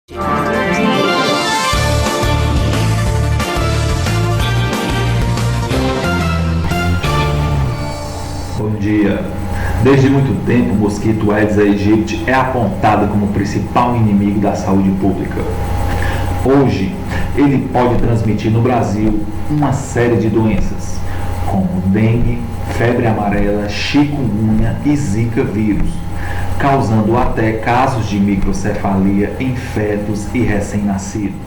Bom dia. Desde muito tempo, o mosquito Aedes aegypti é apontado como o principal inimigo da saúde pública. Hoje, ele pode transmitir no Brasil uma série de doenças, como dengue, febre amarela, chikungunya e zika vírus, causando até casos de microcefalia em fetos e recém-nascidos.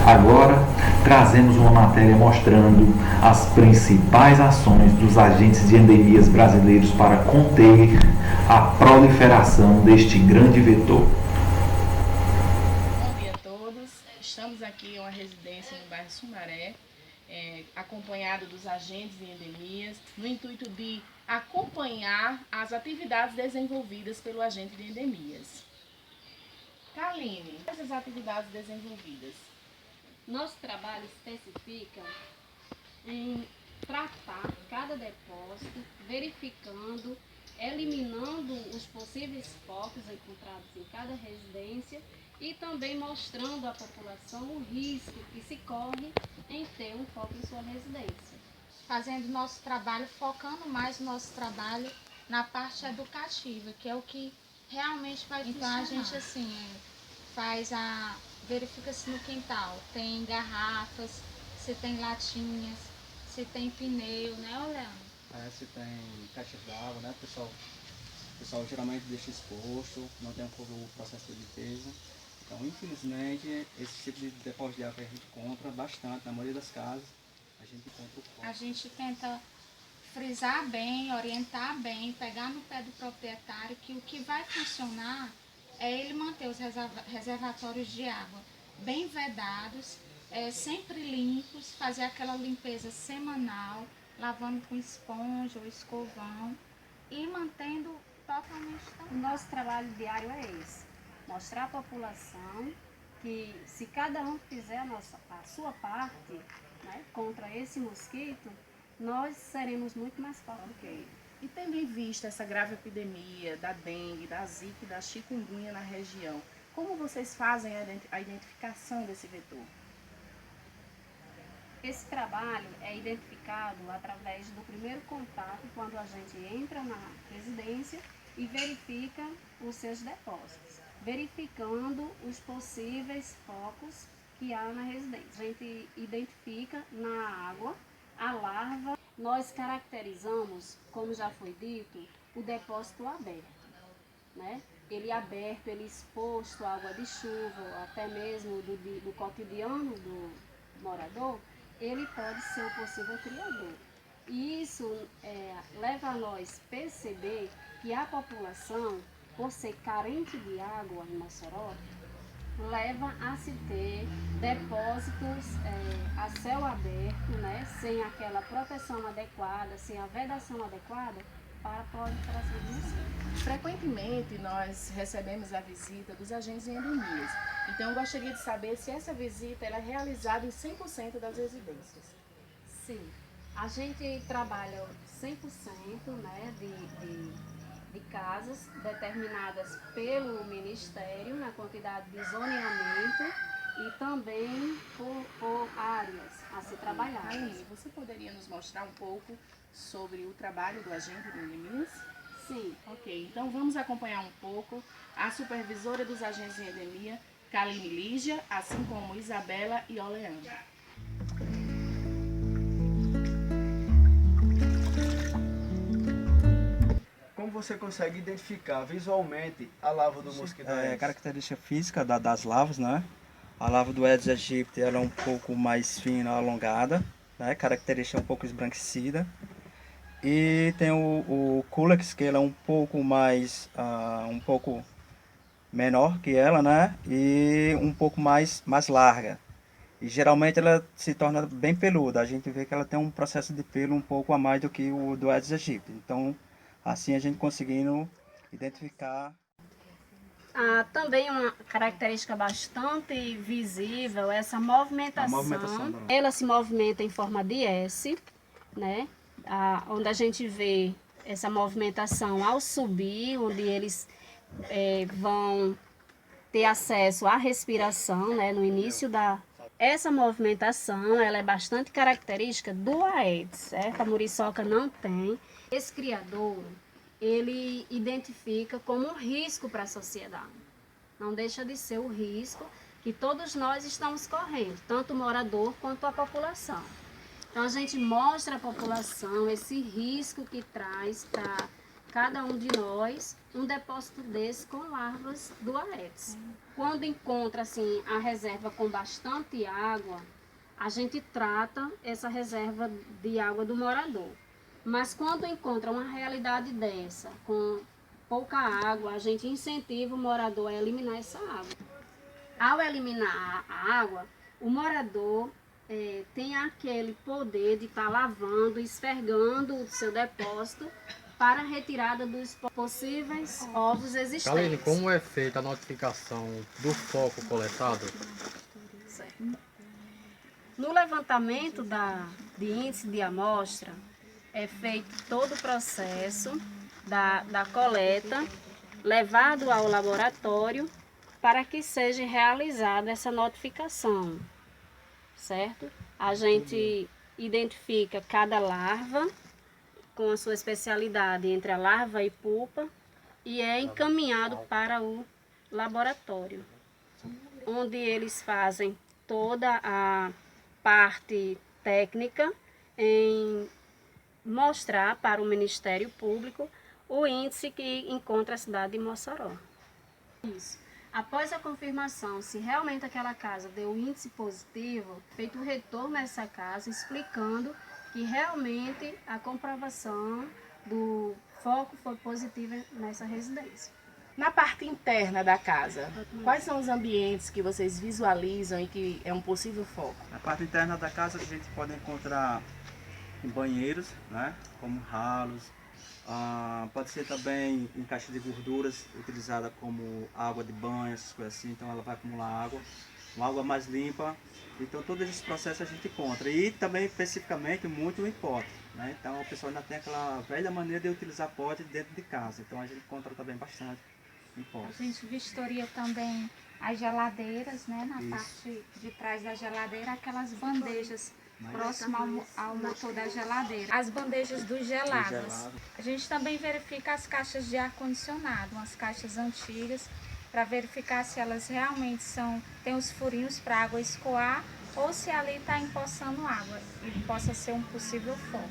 Agora, trazemos uma matéria mostrando as principais ações dos agentes de endemias brasileiros para conter a proliferação deste grande vetor. Bom dia a todos. Estamos aqui em uma residência no bairro Sumaré, acompanhado dos agentes de endemias, no intuito de acompanhar as atividades desenvolvidas pelo agente de endemias. Kaline, essas atividades desenvolvidas? Nosso trabalho especifica em tratar cada depósito, verificando, eliminando os possíveis focos encontrados em cada residência e também mostrando à população o risco que se corre em ter um foco em sua residência. Fazendo nosso trabalho, focando mais o nosso trabalho na parte educativa, que é o que realmente vai funcionar. Então a gente verifica se no quintal tem garrafas, se tem latinhas, se tem pneu, né, Leandro? Se tem caixas d'água, né, o pessoal geralmente deixa exposto, não tem o processo de limpeza. Então, infelizmente, esse tipo de depósito de água que a gente encontra bastante, na maioria das casas, a gente encontra o foco. A gente tenta frisar bem, orientar bem, pegar no pé do proprietário que o que vai funcionar é ele manter os reservatórios de água bem vedados, sempre limpos, fazer aquela limpeza semanal, lavando com esponja ou escovão e mantendo totalmente tampado. O nosso trabalho diário é esse, mostrar à população que se cada um fizer a sua parte, né, contra esse mosquito, nós seremos muito mais fortes do que ele. E tendo em vista essa grave epidemia da dengue, da zika e da chikungunya na região, como vocês fazem a identificação desse vetor? Esse trabalho é identificado através do primeiro contato, quando a gente entra na residência e verifica os seus depósitos, verificando os possíveis focos que há na residência. A gente identifica na água a larva. Nós caracterizamos, como já foi dito, o depósito aberto, né? Ele aberto, ele exposto à água de chuva, até mesmo do cotidiano do morador, ele pode ser um possível criador. E isso leva a nós perceber que a população, por ser carente de água em Mossoró, leva a se ter depósitos a céu aberto, né, sem aquela proteção adequada, sem a vedação adequada para a proliferação do mosquito. Frequentemente nós recebemos a visita dos agentes de endemias. Então eu gostaria de saber se essa visita ela é realizada em 100% das residências. Sim, a gente trabalha 100%, né, de casas determinadas pelo Ministério na quantidade de zoneamento e também por áreas a ser trabalhadas. Aline, você poderia nos mostrar um pouco sobre o trabalho do agente de endemias? Sim. Ok, então vamos acompanhar um pouco a supervisora dos agentes de endemia, Kaline Lígia, assim como Isabela e Oleandro. Como você consegue identificar visualmente a larva do mosquito Aedes? Característica física das larvas, né? A larva do Aedes aegypti ela é um pouco mais fina, alongada, né? Característica um pouco esbranquecida. E tem o Culex, que ele é um pouco mais, um pouco menor que ela, né? E um pouco mais larga. E geralmente ela se torna bem peluda. A gente vê que ela tem um processo de pelo um pouco a mais do que o do Aedes aegypti. Então, assim a gente conseguindo identificar. Também uma característica bastante visível é essa movimentação. A movimentação da- Ela se movimenta em forma de S, né? Onde a gente vê essa movimentação ao subir, onde eles vão ter acesso à respiração, né? No início da... Essa movimentação, ela é bastante característica do Aedes, certo? A muriçoca não tem. Esse criadouro, ele identifica como um risco para a sociedade. Não deixa de ser o risco que todos nós estamos correndo, tanto o morador quanto a população. Então a gente mostra à população esse risco que traz para cada um de nós um depósito desse com larvas do Aedes. Quando encontra assim, a reserva com bastante água, a gente trata essa reserva de água do morador. Mas quando encontra uma realidade dessa, com pouca água, a gente incentiva o morador a eliminar essa água. Ao eliminar a água, o morador tem aquele poder de estar lavando, esfregando o seu depósito para a retirada dos possíveis ovos existentes. Kaline, como é feita a notificação do foco coletado? Certo. No levantamento de índice de amostra, é feito todo o processo da coleta, levado ao laboratório para que seja realizada essa notificação, certo? A gente identifica cada larva com a sua especialidade entre a larva e pupa e é encaminhado para o laboratório, onde eles fazem toda a parte técnica em mostrar para o Ministério Público o índice que encontra a cidade de Mossoró. Isso. Após a confirmação, se realmente aquela casa deu índice positivo, feito o retorno a essa casa, explicando que realmente a comprovação do foco foi positiva nessa residência. Na parte interna da casa, quais são os ambientes que vocês visualizam e que é um possível foco? Na parte interna da casa a gente pode encontrar banheiros, né, como ralos, pode ser também em caixa de gorduras utilizada como água de banho, essas coisas assim, então ela vai acumular água, uma água mais limpa. Então todos esses processos a gente encontra e também especificamente muito em pote, né? Então a pessoa ainda tem aquela velha maneira de utilizar pote dentro de casa, então a gente encontra também bastante em pote. A gente vistoria também as geladeiras, né? Na Isso. parte de trás da geladeira, aquelas bandejas próximas ao motor da geladeira. As bandejas dos gelados. Gelado. A gente também verifica as caixas de ar-condicionado, umas caixas antigas, para verificar se elas realmente têm os furinhos para a água escoar ou se ali está empoçando água e possa ser um possível foco.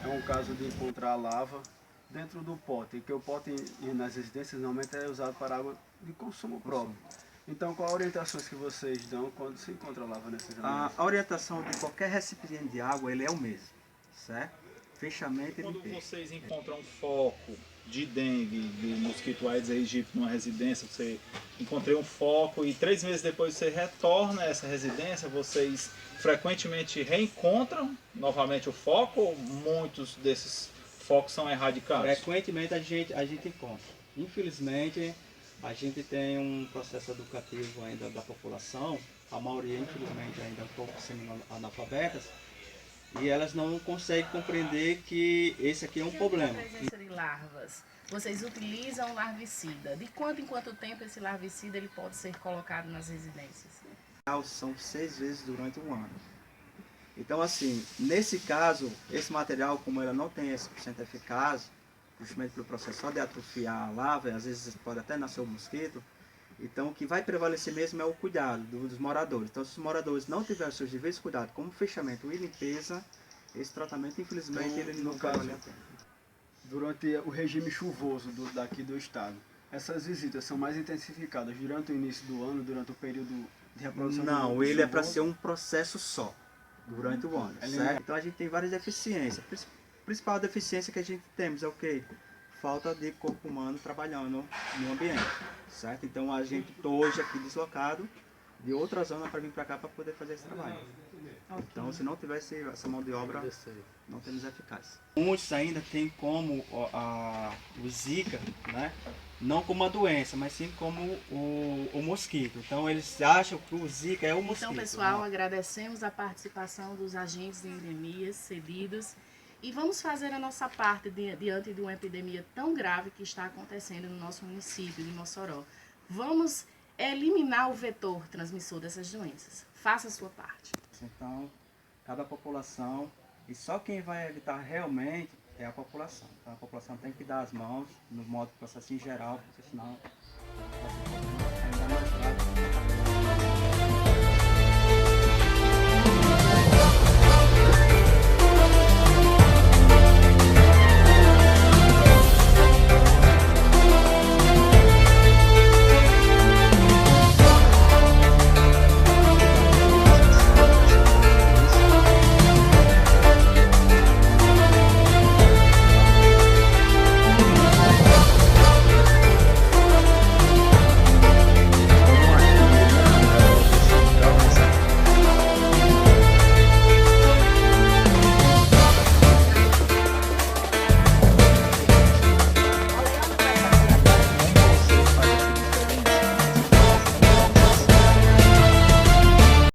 É um caso de encontrar lava dentro do pote, que o pote nas residências normalmente é usado para água de consumo próprio. Então, qual a orientações que vocês dão quando se encontra lava nesses ambientes? A orientação de qualquer recipiente de água ele é o mesmo, certo? Fechamento e Quando limpeza. vocês encontram um foco de dengue, de mosquito Aedes aegypti numa residência, você encontrou um foco e 3 meses depois você retorna a essa residência, vocês frequentemente reencontram novamente o foco ou muitos desses focos são erradicados? Frequentemente a gente encontra. Infelizmente, a gente tem um processo educativo ainda da população, a maioria infelizmente ainda é um pouco semi-analfabetas, e elas não conseguem compreender que esse aqui é um problema. A presença de larvas. Vocês utilizam larvicida. De quanto em quanto tempo esse larvicida ele pode ser colocado nas residências? São 6 vezes durante um ano. Então assim, nesse caso, esse material, como ela não tem 100% eficaz, justamente pelo processo só de atrofiar a larva, às vezes pode até nascer o mosquito, então o que vai prevalecer mesmo é o cuidado dos moradores. Então se os moradores não tiverem os seus devidos cuidados, como fechamento e limpeza, esse tratamento infelizmente Então, ele no não vai caso, valer a pena. Durante o regime chuvoso daqui do estado, essas visitas são mais intensificadas durante o início do ano, durante o período de reprodução? Não, do ele é para chuvoso? ser um processo só, durante o ano, Ele certo? Então a gente tem várias deficiências. A principal deficiência que a gente temos é o quê? Falta de corpo humano trabalhando no ambiente, certo? Então a gente hoje aqui deslocado de outra zona para vir para cá para poder fazer esse trabalho. Então se não tivesse essa mão de obra, não temos eficácia. Muitos ainda têm como o Zika, né? não como a doença, mas sim como o mosquito. Então eles acham que o Zika é o mosquito. Então, pessoal, né? agradecemos a participação dos agentes em endemias cedidos e vamos fazer a nossa parte diante de uma epidemia tão grave que está acontecendo no nosso município de Mossoró. Vamos eliminar o vetor transmissor dessas doenças. Faça a sua parte. Então, cada população, e só quem vai evitar realmente é a população. Então a população tem que dar as mãos no modo de processo em geral, porque senão